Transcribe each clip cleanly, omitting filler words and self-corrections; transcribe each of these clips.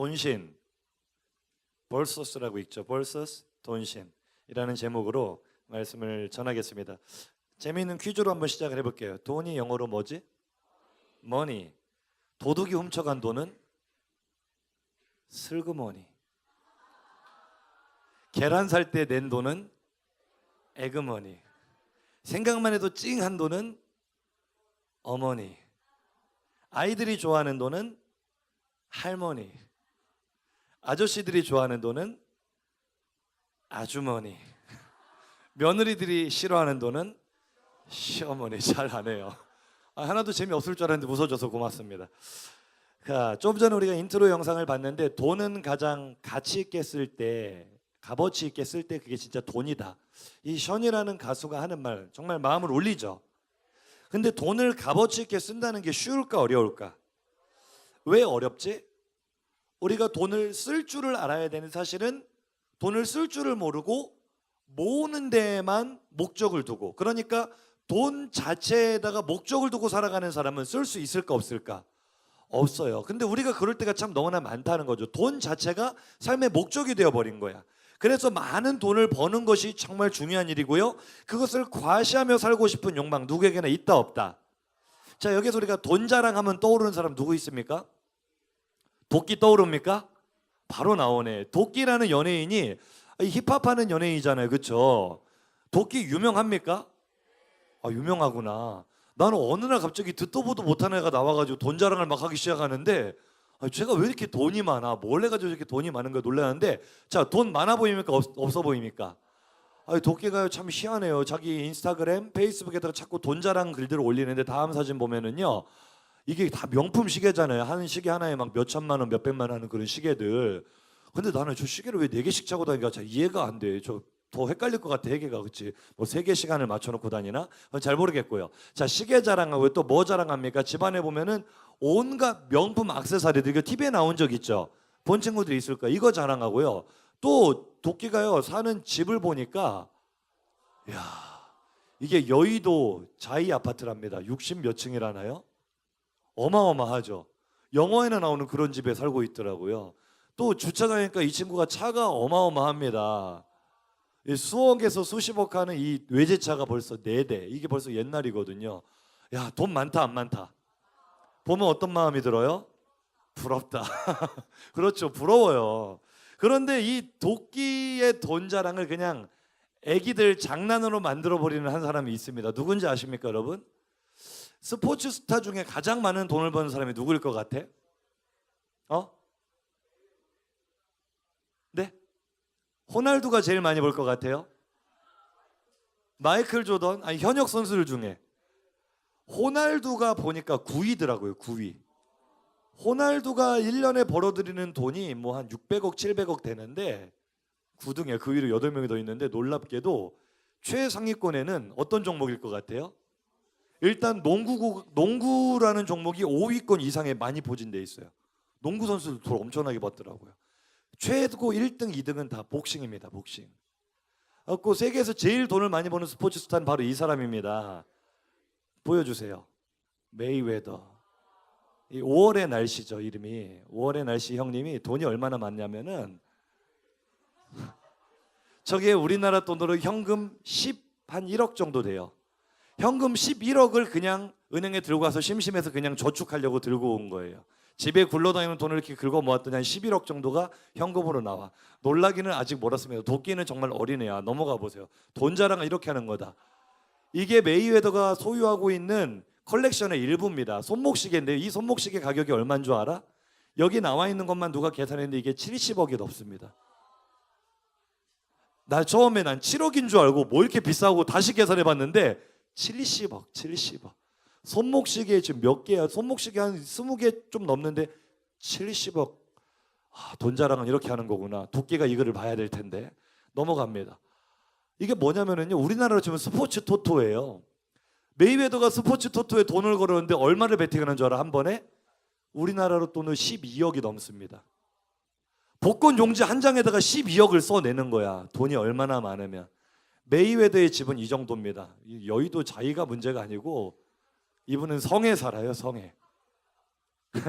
돈신, 벌서스라고 있죠. 벌서스 돈신이라는 제목으로 말씀을 전하겠습니다. 재미있는 퀴즈로 한번 시작을 해볼게요. 돈이 영어로 뭐지? 머니. 도둑이 훔쳐간 돈은 슬그머니. 계란 살 때 낸 돈은 에그머니. 생각만 해도 찡한 돈은 어머니. 아이들이 좋아하는 돈은 할머니. 아저씨들이 좋아하는 돈은 아주머니. 며느리들이 싫어하는 돈은 시어머니. 잘하네요. 하나도 재미없을 줄 알았는데 웃어줘서 고맙습니다. 좀 전에 우리가 인트로 영상을 봤는데 돈은 가장 가치 있게 쓸 때, 값어치 있게 쓸 때 그게 진짜 돈이다. 이 션이라는 가수가 하는 말 정말 마음을 울리죠. 근데 돈을 값어치 있게 쓴다는 게 쉬울까 어려울까? 왜 어렵지? 우리가 돈을 쓸 줄을 알아야 되는, 사실은 돈을 쓸 줄을 모르고 모으는 데에만 목적을 두고, 그러니까 돈 자체에다가 목적을 두고 살아가는 사람은 쓸 수 있을까 없을까? 없어요. 근데 우리가 그럴 때가 참 너무나 많다는 거죠. 돈 자체가 삶의 목적이 되어버린 거야. 그래서 많은 돈을 버는 것이 정말 중요한 일이고요. 그것을 과시하며 살고 싶은 욕망 누구에게나 있다 없다? 자, 여기서 우리가 돈 자랑하면 떠오르는 사람 누구 있습니까? 도끼 떠오릅니까? 바로 나오네. 도끼라는 연예인이 힙합하는 연예인이잖아요. 그렇죠? 도끼 유명합니까? 유명하구나. 나는 어느 날 갑자기 듣도 보도 못한 애가 나와가지고 돈 자랑을 막 하기 시작하는데, 제가 왜 이렇게 돈이 많아? 뭘 해가지고 이렇게 돈이 많은 거 놀라는데, 자, 돈 많아 보입니까? 없어 보입니까? 도끼가 참 희한해요. 자기 인스타그램, 페이스북에다가 자꾸 돈 자랑 글들을 올리는데, 다음 사진 보면은요, 이게 다 명품 시계잖아요. 한 시계 하나에 막 몇 천만 원, 몇 백만 원 하는 그런 시계들. 근데 나는 저 시계를 왜 4개씩 차고 다니까 잘 이해가 안 돼. 더 헷갈릴 것 같아. 해계가. 그치? 뭐 3개 시간을 맞춰놓고 다니나? 그건 잘 모르겠고요. 자, 시계 자랑하고 또 뭐 자랑합니까? 집안에 보면은 온갖 명품 액세서리들, 이거 TV에 나온 적 있죠? 본 친구들이 있을 거야. 이거 자랑하고요. 또 도끼가요, 사는 집을 보니까, 이야, 이게 여의도 자이 아파트랍니다. 60 몇 층이라나요? 어마어마하죠. 영화에나 나오는 그런 집에 살고 있더라고요. 또 주차장이니까 이 친구가 차가 어마어마합니다. 수억에서 수십억 하는 이 외제차가 벌써 4대. 이게 벌써 옛날이거든요. 야, 돈 많다 안 많다? 보면 어떤 마음이 들어요? 부럽다. 그렇죠, 부러워요. 그런데 이 도끼의 돈 자랑을 그냥 애기들 장난으로 만들어버리는 한 사람이 있습니다. 누군지 아십니까, 여러분? 스포츠 스타 중에 가장 많은 돈을 버는 사람이 누구일 것 같아? 네? 호날두가 제일 많이 벌 것 같아요? 마이클 조던? 아니, 현역 선수들 중에 호날두가 보니까 9위더라고요. 9위. 호날두가 1년에 벌어들이는 돈이 뭐 한 600억, 700억 되는데 9등이야. 그 위로 8명이 더 있는데, 놀랍게도 최상위권에는 어떤 종목일 것 같아요? 일단 농구라는 종목이 5위권 이상에 많이 포진돼 있어요. 농구 선수들 돈 엄청나게 받더라고요. 최고 1등, 2등은 다 복싱입니다. 복싱. 그 세계에서 제일 돈을 많이 버는 스포츠 스타는 바로 이 사람입니다. 보여주세요. 메이웨더. 5월의 날씨죠, 이름이. 5월의 날씨 형님이 돈이 얼마나 많냐면은 저게 우리나라 돈으로 현금 1억 정도 돼요. 현금 11억을 그냥 은행에 들고 가서 심심해서 그냥 저축하려고 들고 온 거예요. 집에 굴러다니는 돈을 이렇게 긁어 모았더니 한 11억 정도가 현금으로 나와. 놀라기는 아직 멀었습니다. 도끼는 정말 어린애야. 넘어가 보세요. 돈 자랑을 이렇게 하는 거다. 이게 메이웨더가 소유하고 있는 컬렉션의 일부입니다. 손목시계인데, 이 손목시계 가격이 얼마인 줄 알아? 여기 나와 있는 것만 누가 계산했는데 이게 70억이 넘습니다. 처음에 난 7억인 줄 알고 뭐 이렇게 비싸고 다시 계산해봤는데 70억. 손목시계 지금 몇 개야? 손목시계 한 20개 좀 넘는데 70억. 돈 자랑은 이렇게 하는 거구나. 도끼가 이거를 봐야 될 텐데. 넘어갑니다. 이게 뭐냐면요, 우리나라로 치면 스포츠 토토예요. 메이웨더가 스포츠 토토에 돈을 걸었는데 얼마를 베팅하는 줄 알아? 한 번에? 우리나라로 돈을 12억이 넘습니다. 복권 용지 한 장에다가 12억을 써내는 거야. 돈이 얼마나 많으면. 메이웨더의 집은 이 정도입니다. 여의도 자이가 문제가 아니고, 이분은 성에 살아요. 성에.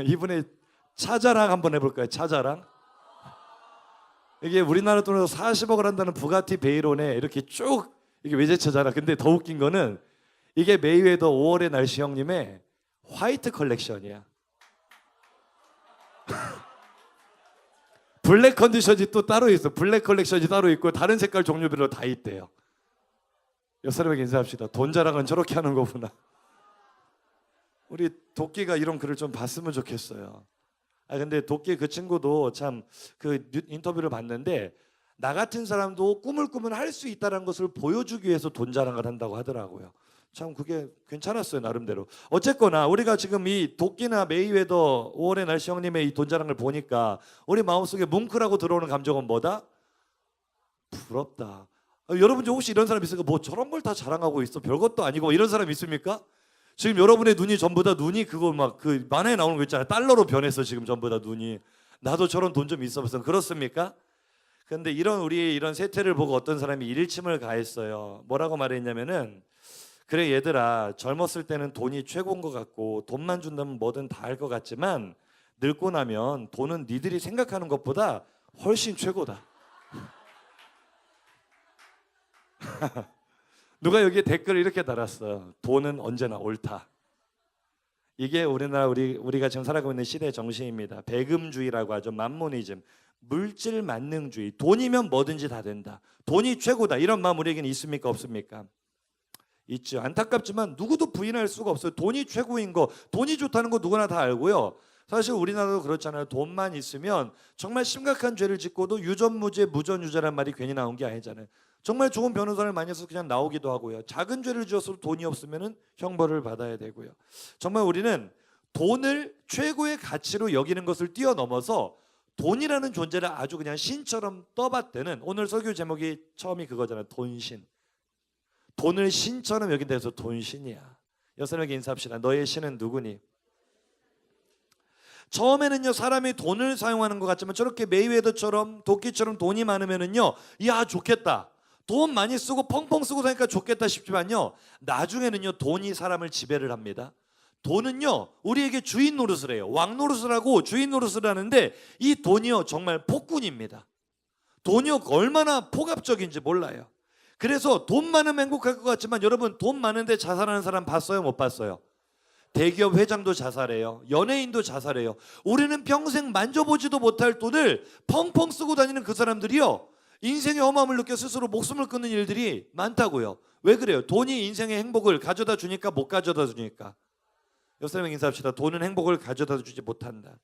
이분의 차자랑 한번 해볼까요? 차자랑. 이게 우리나라 돈으로 40억을 한다는 부가티 베이론에 이렇게 쭉 이게 외제차잖아. 근데 더 웃긴 거는 이게 메이웨더 5월의 날씨 형님의 화이트 컬렉션이야. 블랙 컨디션이 또 따로 있어. 블랙 컬렉션이 따로 있고 다른 색깔 종류별로 다 있대요. 옆 사람에게 인사합시다. 돈 자랑은 저렇게 하는 거구나. 우리 도끼가 이런 글을 좀 봤으면 좋겠어요. 근데 도끼 그 친구도 참 그 인터뷰를 봤는데 나 같은 사람도 꿈을 꾸면 할 수 있다는 것을 보여주기 위해서 돈 자랑을 한다고 하더라고요. 참 그게 괜찮았어요, 나름대로. 어쨌거나 우리가 지금 이 도끼나 메이웨더 5월의 날씨 형님의 이 돈 자랑을 보니까 우리 마음속에 뭉클하고 들어오는 감정은 뭐다? 부럽다. 여러분 중 혹시 이런 사람 있으니까 뭐 저런 걸 다 자랑하고 있어, 별것도 아니고 이런 사람 있습니까? 지금 여러분의 눈이 전부 다 눈이 그거 막 그 만화에 나오는 거 있잖아요. 달러로 변했어 지금 전부 다 눈이. 나도 저런 돈 좀 있어봤어. 그렇습니까? 근데 이런 우리 이런 세태를 보고 어떤 사람이 일침을 가했어요. 뭐라고 말했냐면은 그래 얘들아, 젊었을 때는 돈이 최고인 것 같고 돈만 준다면 뭐든 다 할 것 같지만 늙고 나면 돈은 니들이 생각하는 것보다 훨씬 최고다. 누가 여기에 댓글을 이렇게 달았어. 돈은 언제나 옳다. 이게 우리나라 우리가 지금 살아가고 있는 시대의 정신입니다. 배금주의라고 하죠. 만모니즘, 물질 만능주의. 돈이면 뭐든지 다 된다. 돈이 최고다. 이런 마음 우리에게는 있습니까, 없습니까? 있죠. 안타깝지만 누구도 부인할 수가 없어요. 돈이 최고인 거, 돈이 좋다는 거 누구나 다 알고요. 사실 우리나라도 그렇잖아요. 돈만 있으면 정말 심각한 죄를 짓고도 유전무죄, 무전유죄란 말이 괜히 나온 게 아니잖아요. 정말 좋은 변호사를 많이 해서 그냥 나오기도 하고요. 작은 죄를 지었어도 돈이 없으면 형벌을 받아야 되고요. 정말 우리는 돈을 최고의 가치로 여기는 것을 뛰어넘어서 돈이라는 존재를 아주 그냥 신처럼 떠받드는, 오늘 설교 제목이 처음이 그거잖아요. 돈신. 돈을 신처럼 여긴다 해서 돈신이야. 여사님에게 인사합시다. 너의 신은 누구니? 처음에는요, 사람이 돈을 사용하는 것 같지만 저렇게 메이웨더처럼 도끼처럼 돈이 많으면은요, 야 좋겠다, 돈 많이 쓰고 펑펑 쓰고 사니까 좋겠다 싶지만요, 나중에는요 돈이 사람을 지배를 합니다. 돈은요 우리에게 주인 노릇을 해요. 왕 노릇을 하고 주인 노릇을 하는데 이 돈이요 정말 폭군입니다. 돈이 얼마나 폭압적인지 몰라요. 그래서 돈 많으면 행복할 것 같지만 여러분, 돈 많은데 자살하는 사람 봤어요, 못 봤어요? 대기업 회장도 자살해요. 연예인도 자살해요. 우리는 평생 만져보지도 못할 돈을 펑펑 쓰고 다니는 그 사람들이요, 인생의 허무함을 느껴 스스로 목숨을 끊는 일들이 많다고요. 왜 그래요? 돈이 인생의 행복을 가져다 주니까, 못 가져다 주니까? 옆 사람에게 인사합시다. 돈은 행복을 가져다 주지 못한다.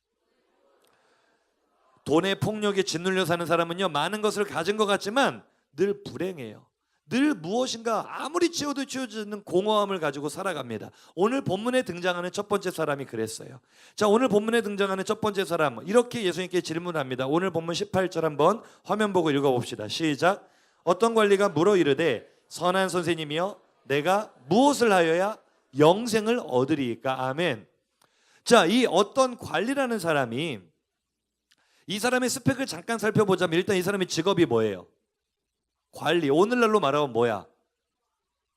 돈의 폭력에 짓눌려 사는 사람은요, 많은 것을 가진 것 같지만 늘 불행해요. 늘 무엇인가 아무리 치워도 치워지지 않는 공허함을 가지고 살아갑니다. 오늘 본문에 등장하는 첫 번째 사람이 그랬어요. 자, 오늘 본문에 등장하는 첫 번째 사람, 이렇게 예수님께 질문합니다. 오늘 본문 18절 한번 화면 보고 읽어봅시다. 시작. 어떤 관리가 물어 이르되 선한 선생님이여, 내가 무엇을 하여야 영생을 얻으리이까? 아멘. 자, 이 어떤 관리라는 사람이, 이 사람의 스펙을 잠깐 살펴보자면 일단 이 사람의 직업이 뭐예요? 관리. 오늘날로 말하면 뭐야?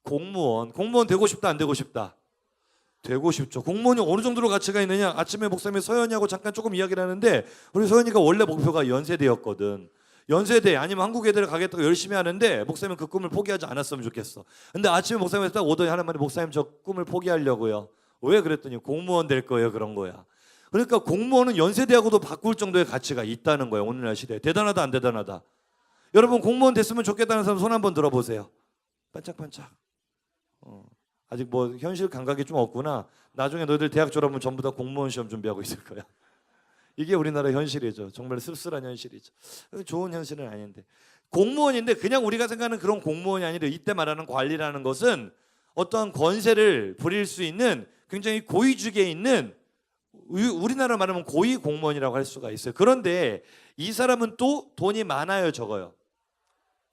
공무원. 공무원 되고 싶다, 안 되고 싶다? 되고 싶죠. 공무원이 어느 정도로 가치가 있느냐? 아침에 목사님이 서연이하고 잠깐 조금 이야기를 하는데, 우리 서연이가 원래 목표가 연세대였거든. 연세대 아니면 한국 애들 가겠다고 열심히 하는데 목사님은 그 꿈을 포기하지 않았으면 좋겠어. 근데 아침에 목사님한테 딱 오더니 하는 말이, 목사님 저 꿈을 포기하려고요. 왜? 그랬더니 공무원 될 거예요. 그런 거야. 그러니까 공무원은 연세대하고도 바꿀 정도의 가치가 있다는 거예요. 오늘날 시대에. 대단하다, 안 대단하다? 여러분, 공무원 됐으면 좋겠다는 사람 손 한번 들어보세요. 반짝반짝. 아직 뭐 현실 감각이 좀 없구나. 나중에 너희들 대학 졸업하면 전부 다 공무원 시험 준비하고 있을 거야. 이게 우리나라 현실이죠. 정말 씁쓸한 현실이죠. 좋은 현실은 아닌데, 공무원인데 그냥 우리가 생각하는 그런 공무원이 아니라 이때 말하는 관리라는 것은 어떠한 권세를 부릴 수 있는 굉장히 고위직에 있는, 우리나라 말하면 고위 공무원이라고 할 수가 있어요. 그런데 이 사람은 또 돈이 많아요, 적어요?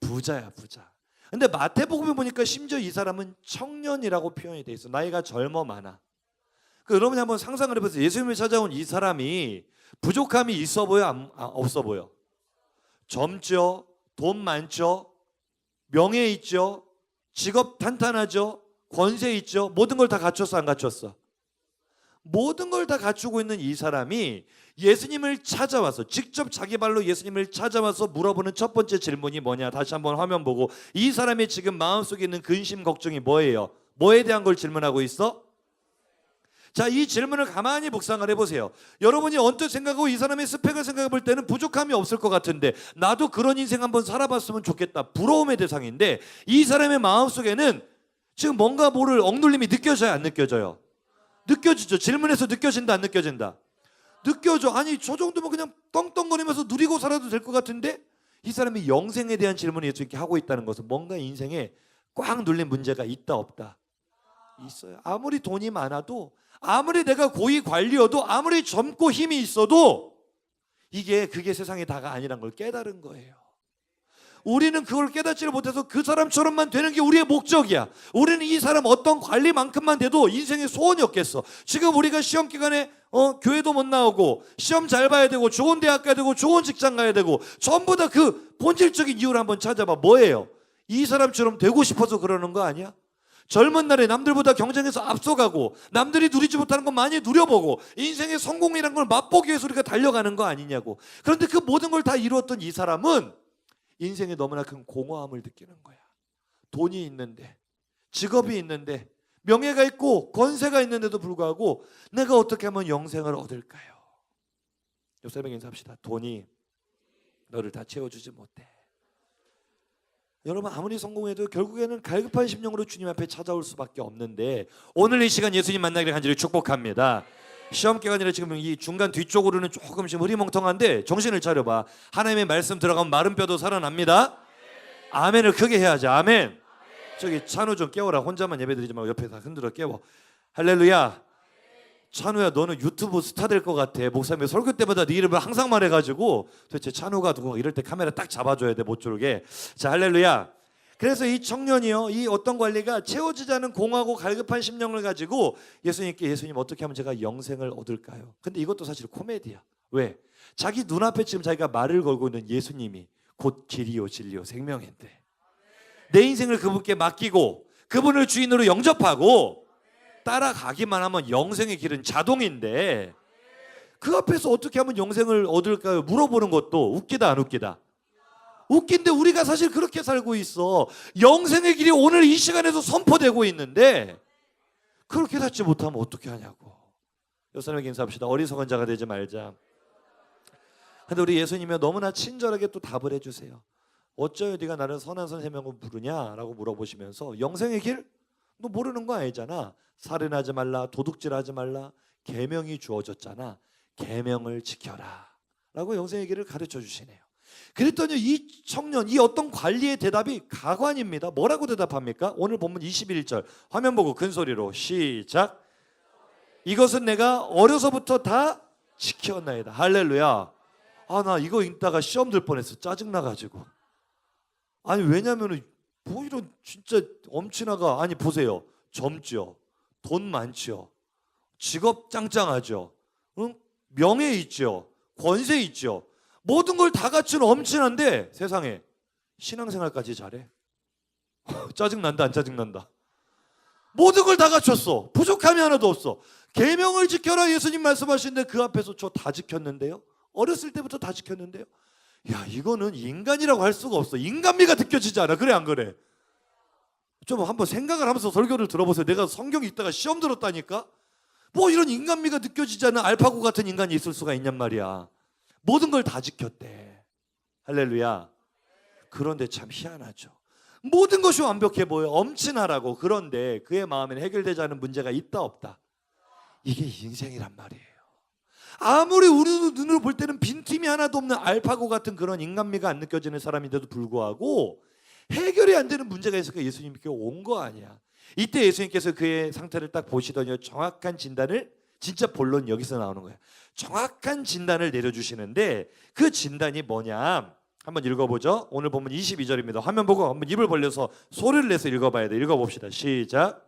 부자야, 부자. 근데 마태복음에 보니까 심지어 이 사람은 청년이라고 표현이 돼 있어. 나이가 젊어 많아. 여러분이 한번 상상을 해보세요. 예수님을 찾아온 이 사람이 부족함이 있어 보여, 없어 보여? 젊죠, 돈 많죠, 명예 있죠, 직업 탄탄하죠, 권세 있죠. 모든 걸 다 갖췄어, 안 갖췄어? 모든 걸 다 갖추고 있는 이 사람이 예수님을 찾아와서 직접 자기 발로 예수님을 찾아와서 물어보는 첫 번째 질문이 뭐냐? 다시 한번 화면 보고 이 사람이 지금 마음속에 있는 근심 걱정이 뭐예요? 뭐에 대한 걸 질문하고 있어? 자, 이 질문을 가만히 묵상을 해보세요. 여러분이 언뜻 생각하고 이 사람의 스펙을 생각해 볼 때는 부족함이 없을 것 같은데 나도 그런 인생 한번 살아봤으면 좋겠다. 부러움의 대상인데 이 사람의 마음속에는 지금 뭔가 모를 억눌림이 느껴져요? 안 느껴져요? 느껴지죠. 질문에서 느껴진다 안 느껴진다? 느껴져. 아니 저 정도면 그냥 떵떵거리면서 누리고 살아도 될 것 같은데 이 사람이 영생에 대한 질문을 이렇게 하고 있다는 것은 뭔가 인생에 꽉 눌린 문제가 있다 없다? 있어요. 아무리 돈이 많아도 아무리 내가 고위 관리여도 아무리 젊고 힘이 있어도 그게 세상의 다가 아니란 걸 깨달은 거예요. 우리는 그걸 깨닫지를 못해서 그 사람처럼만 되는 게 우리의 목적이야. 우리는 이 사람 어떤 관리만큼만 돼도 인생의 소원이 없겠어. 지금 우리가 시험 기간에 교회도 못 나오고 시험 잘 봐야 되고 좋은 대학 가야 되고 좋은 직장 가야 되고 전부 다 그 본질적인 이유를 한번 찾아봐. 뭐예요? 이 사람처럼 되고 싶어서 그러는 거 아니야? 젊은 날에 남들보다 경쟁에서 앞서가고 남들이 누리지 못하는 건 많이 누려보고 인생의 성공이란 걸 맛보기 위해서 우리가 달려가는 거 아니냐고. 그런데 그 모든 걸 다 이루었던 이 사람은 인생에 너무나 큰 공허함을 느끼는 거야. 돈이 있는데 직업이 있는데 명예가 있고 권세가 있는데도 불구하고 내가 어떻게 하면 영생을 얻을까요? 요셉에게 인사합시다. 돈이 너를 다 채워주지 못해. 여러분 아무리 성공해도 결국에는 갈급한 심령으로 주님 앞에 찾아올 수밖에 없는데 오늘 이 시간 예수님 만나기를 간절히 축복합니다. 시험 기간이라 지금 이 중간 뒤쪽으로는 조금씩 흐리멍텅한데 정신을 차려봐. 하나님의 말씀 들어가면 마른 뼈도 살아납니다. 아멘을 크게 해야지. 아멘. 저기 찬우 좀 깨워라. 혼자만 예배드리지 말고 옆에 다 흔들어 깨워. 할렐루야. 찬우야 너는 유튜브 스타 될 것 같아. 목사님 설교 때마다 네 이름을 항상 말해가지고 도대체 찬우가 누구 이럴 때 카메라 딱 잡아줘야 돼 못 졸게. 자 할렐루야. 그래서 이 청년이요 이 어떤 관리가 채워지지 않은 공하고 갈급한 심령을 가지고 예수님께 예수님 어떻게 하면 제가 영생을 얻을까요? 근데 이것도 사실 코미디야. 왜? 자기 눈앞에 지금 자기가 말을 걸고 있는 예수님이 곧 길이요 진리요 생명인데 내 인생을 그분께 맡기고 그분을 주인으로 영접하고 따라가기만 하면 영생의 길은 자동인데 그 앞에서 어떻게 하면 영생을 얻을까요? 물어보는 것도 웃기다 안 웃기다? 웃긴데 우리가 사실 그렇게 살고 있어. 영생의 길이 오늘 이 시간에서 선포되고 있는데 그렇게 닫지 못하면 어떻게 하냐고. 예수님에게 인사합시다. 어리석은 자가 되지 말자. 근데 우리 예수님이 너무나 친절하게 또 답을 해주세요. 어쩌여 네가 나를 선한 선생님으로 부르냐라고 물어보시면서 영생의 길? 너 모르는 거 아니잖아. 살인하지 말라, 도둑질하지 말라, 계명이 주어졌잖아. 계명을 지켜라 라고 영생의 길을 가르쳐 주시네요. 그랬더니 이 청년, 이 어떤 관리의 대답이 가관입니다. 뭐라고 대답합니까? 오늘 본문 21절 화면 보고 큰 소리로 시작. 이것은 내가 어려서부터 다 지켰나이다. 할렐루야. 아, 나 이거 읽다가 시험 들 뻔했어. 짜증나가지고. 아니 왜냐면은 뭐 이런 진짜 엄친아가. 아니 보세요. 젊죠, 돈 많죠, 직업 짱짱하죠, 응? 명예 있죠, 권세 있죠. 모든 걸 다 갖춘 엄친한데 세상에 신앙생활까지 잘해? 짜증난다 안 짜증난다? 모든 걸 다 갖췄어. 부족함이 하나도 없어. 계명을 지켜라 예수님 말씀하시는데 그 앞에서 저 다 지켰는데요. 어렸을 때부터 다 지켰는데요. 야 이거는 인간이라고 할 수가 없어. 인간미가 느껴지지 않아? 그래 안 그래? 좀 한번 생각을 하면서 설교를 들어보세요. 내가 성경 읽다가 시험 들었다니까. 뭐 이런 인간미가 느껴지지 않는 알파고 같은 인간이 있을 수가 있냔 말이야. 모든 걸 다 지켰대. 할렐루야. 그런데 참 희한하죠. 모든 것이 완벽해 보여. 엄친하라고. 그런데 그의 마음에는 해결되지 않은 문제가 있다 없다? 이게 인생이란 말이에요. 아무리 우리 눈으로 볼 때는 빈틈이 하나도 없는 알파고 같은 그런 인간미가 안 느껴지는 사람인데도 불구하고 해결이 안 되는 문제가 있으니까 예수님께 온 거 아니야. 이때 예수님께서 그의 상태를 딱 보시더니 정확한 진단을, 진짜 본론 여기서 나오는 거야. 정확한 진단을 내려주시는데 그 진단이 뭐냐? 한번 읽어보죠. 오늘 보면 22절입니다. 화면 보고 한번 입을 벌려서 소리를 내서 읽어봐야 돼. 읽어봅시다. 시작.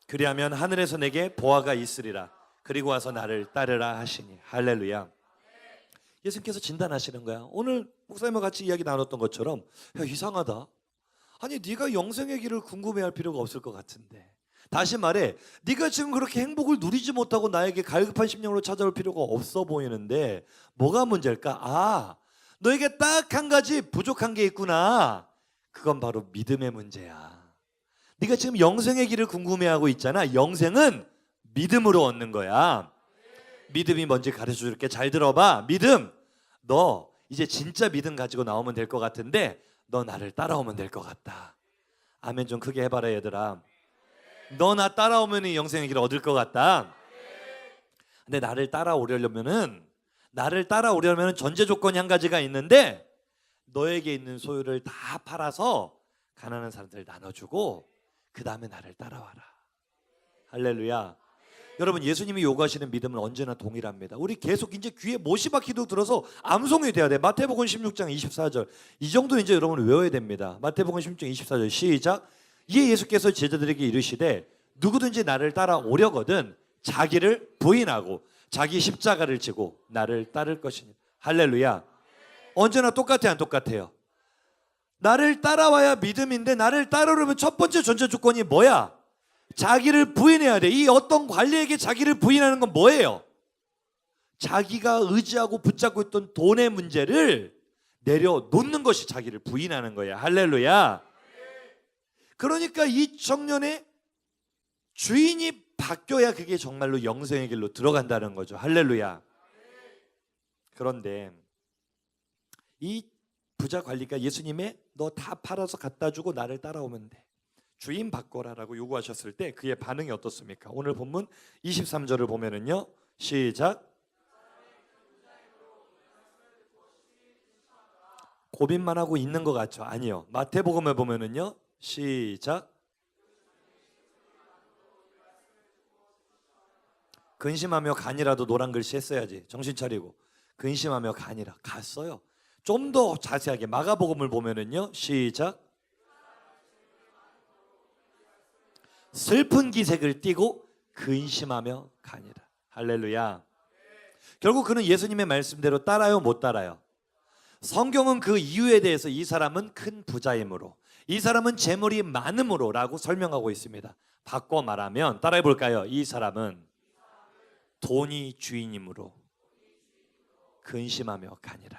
그리하면 하늘에서 내게 보화가 있으리라. 그리고 와서 나를 따르라 하시니. 할렐루야. 예수님께서 진단하시는 거야. 오늘 목사님과 같이 이야기 나눴던 것처럼 야, 이상하다. 아니 네가 영생의 길을 궁금해할 필요가 없을 것 같은데, 다시 말해 네가 지금 그렇게 행복을 누리지 못하고 나에게 갈급한 심령으로 찾아올 필요가 없어 보이는데 뭐가 문제일까? 아, 너에게 딱 한 가지 부족한 게 있구나. 그건 바로 믿음의 문제야. 네가 지금 영생의 길을 궁금해하고 있잖아. 영생은 믿음으로 얻는 거야. 믿음이 뭔지 가르쳐 줄게. 잘 들어봐. 믿음, 너 이제 진짜 믿음 가지고 나오면 될 것 같은데 너 나를 따라오면 될 것 같다. 아멘 좀 크게 해봐라 얘들아. 너 나 따라오면 영생의 길을 얻을 것 같다. 근데 나를 따라오려면은 전제 조건이 한 가지가 있는데, 너에게 있는 소유를 다 팔아서 가난한 사람들 나눠주고 그 다음에 나를 따라와라. 할렐루야. 여러분, 예수님이 요구하시는 믿음은 언제나 동일합니다. 우리 계속 이제 귀에 못이 박히도록 들어서 암송이 돼야 돼. 마태복음 16장 24절. 이 정도 이제 여러분 외워야 됩니다. 마태복음 16장 24절 시작. 이에 예수께서 제자들에게 이르시되 누구든지 나를 따라오려거든 자기를 부인하고 자기 십자가를 지고 나를 따를 것이니. 할렐루야. 언제나 똑같아요, 안 똑같아요? 나를 따라와야 믿음인데, 나를 따르려면 첫 번째 전제 조건이 뭐야? 자기를 부인해야 돼. 이 어떤 관리에게 자기를 부인하는 건 뭐예요? 자기가 의지하고 붙잡고 있던 돈의 문제를 내려놓는 것이 자기를 부인하는 거야. 할렐루야. 그러니까 이 청년의 주인이 바뀌어야 그게 정말로 영생의 길로 들어간다는 거죠. 할렐루야. 그런데 이 부자 관리가 예수님의 너 다 팔아서 갖다 주고 나를 따라오면 돼, 주인 바꿔라라고 요구하셨을 때 그의 반응이 어떻습니까? 오늘 본문 23절을 보면은요. 시작. 고민만 하고 있는 것 같죠? 아니요. 마태복음을 보면은요. 시작. 근심하며 가니라도 노란 글씨 했어야지. 정신 차리고. 근심하며 가니라. 갔어요. 좀 더 자세하게 마가복음을 보면은요. 시작. 슬픈 기색을 띠고 근심하며 가니라. 할렐루야. 결국 그는 예수님의 말씀대로 따라요, 못 따라요? 성경은 그 이유에 대해서 이 사람은 큰 부자이므로, 이 사람은 재물이 많음으로 라고 설명하고 있습니다. 바꿔 말하면 따라해 볼까요? 이 사람은 돈이 주인이므로 근심하며 가니라.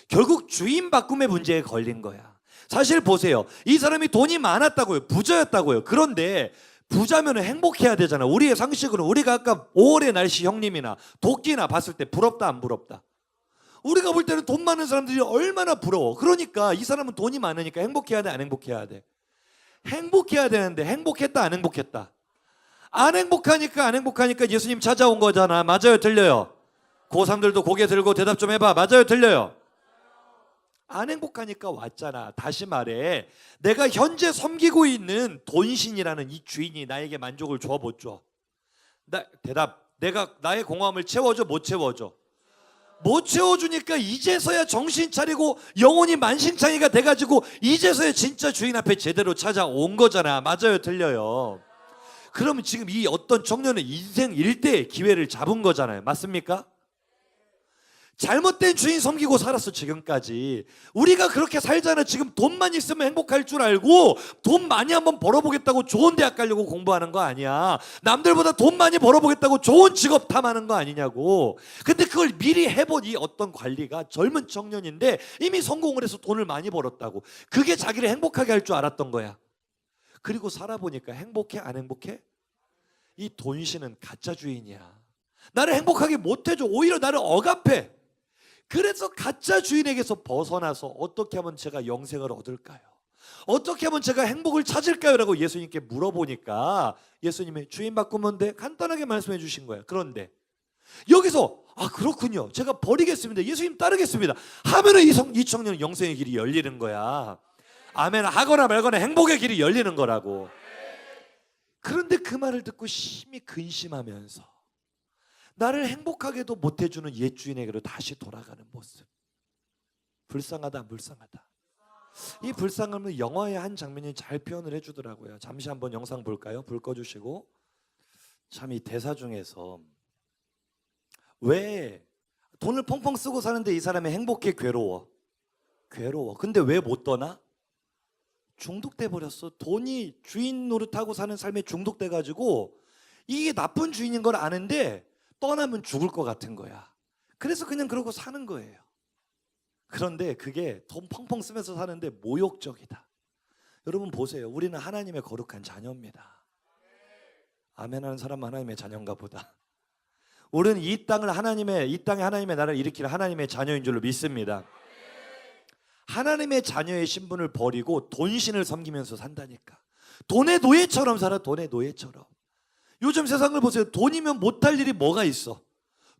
결국 주인 바꿈의 문제에 걸린 거야. 사실 보세요. 이 사람이 돈이 많았다고요. 부자였다고요. 그런데 부자면 행복해야 되잖아. 우리의 상식으로 우리가 아까 5월의 날씨 형님이나 도끼나 봤을 때 부럽다 안 부럽다? 우리가 볼 때는 돈 많은 사람들이 얼마나 부러워. 그러니까 이 사람은 돈이 많으니까 행복해야 돼, 안 행복해야 돼? 행복해야 되는데 행복했다, 안 행복했다? 안 행복하니까 예수님 찾아온 거잖아. 맞아요, 틀려요? 고3들도 고개 들고 대답 좀 해봐. 맞아요, 틀려요? 안 행복하니까 왔잖아. 다시 말해, 내가 현재 섬기고 있는 돈신이라는 이 주인이 나에게 만족을 줘, 못 줘? 대답. 내가 나의 공허함을 채워줘, 못 채워줘? 못 채워주니까 이제서야 정신 차리고 영혼이 만신창이가 돼가지고 이제서야 진짜 주인 앞에 제대로 찾아온 거잖아. 맞아요, 틀려요? 그러면 지금 이 어떤 청년은 인생 일대의 기회를 잡은 거잖아요. 맞습니까? 잘못된 주인 섬기고 살았어, 지금까지. 우리가 그렇게 살잖아. 지금 돈만 있으면 행복할 줄 알고 돈 많이 한번 벌어보겠다고 좋은 대학 가려고 공부하는 거 아니야. 남들보다 돈 많이 벌어보겠다고 좋은 직업 탐하는 거 아니냐고. 근데 그걸 미리 해본 이 어떤 관리가 젊은 청년인데 이미 성공을 해서 돈을 많이 벌었다고. 그게 자기를 행복하게 할 줄 알았던 거야. 그리고 살아보니까 행복해, 안 행복해? 이 돈신은 가짜 주인이야. 나를 행복하게 못해줘. 오히려 나를 억압해. 그래서 가짜 주인에게서 벗어나서 어떻게 하면 제가 영생을 얻을까요? 어떻게 하면 제가 행복을 찾을까요? 라고 예수님께 물어보니까 예수님이 주인 바꾸면 돼? 간단하게 말씀해 주신 거예요. 그런데 여기서 그렇군요, 제가 버리겠습니다, 예수님 따르겠습니다 하면은 이 청년은 영생의 길이 열리는 거야. 아멘. 하거나 말거나 행복의 길이 열리는 거라고. 그런데 그 말을 듣고 심히 근심하면서 나를 행복하게도 못해주는 옛 주인에게로 다시 돌아가는 모습. 불쌍하다, 불쌍하다. 이 불쌍함을 영화의 한 장면이 잘 표현을 해주더라고요. 잠시 한번 영상 볼까요? 불 꺼주시고. 참 이 대사 중에서 왜 돈을 펑펑 쓰고 사는데 이 사람이 행복해, 괴로워? 괴로워. 근데 왜 못 떠나? 중독돼 버렸어. 돈이 주인 노릇하고 사는 삶에 중독돼 가지고 이게 나쁜 주인인 걸 아는데 떠나면 죽을 것 같은 거야. 그래서 그냥 그러고 사는 거예요. 그런데 그게 돈 펑펑 쓰면서 사는데 모욕적이다. 여러분 보세요. 우리는 하나님의 거룩한 자녀입니다. 아멘 하는 사람은 하나님의 자녀인가 보다. 우리는 이 땅에 하나님의 나라를 일으키는 하나님의 자녀인 줄로 믿습니다. 하나님의 자녀의 신분을 버리고 돈신을 섬기면서 산다니까. 돈의 노예처럼 살아. 돈의 노예처럼. 요즘 세상을 보세요. 돈이면 못할 일이 뭐가 있어.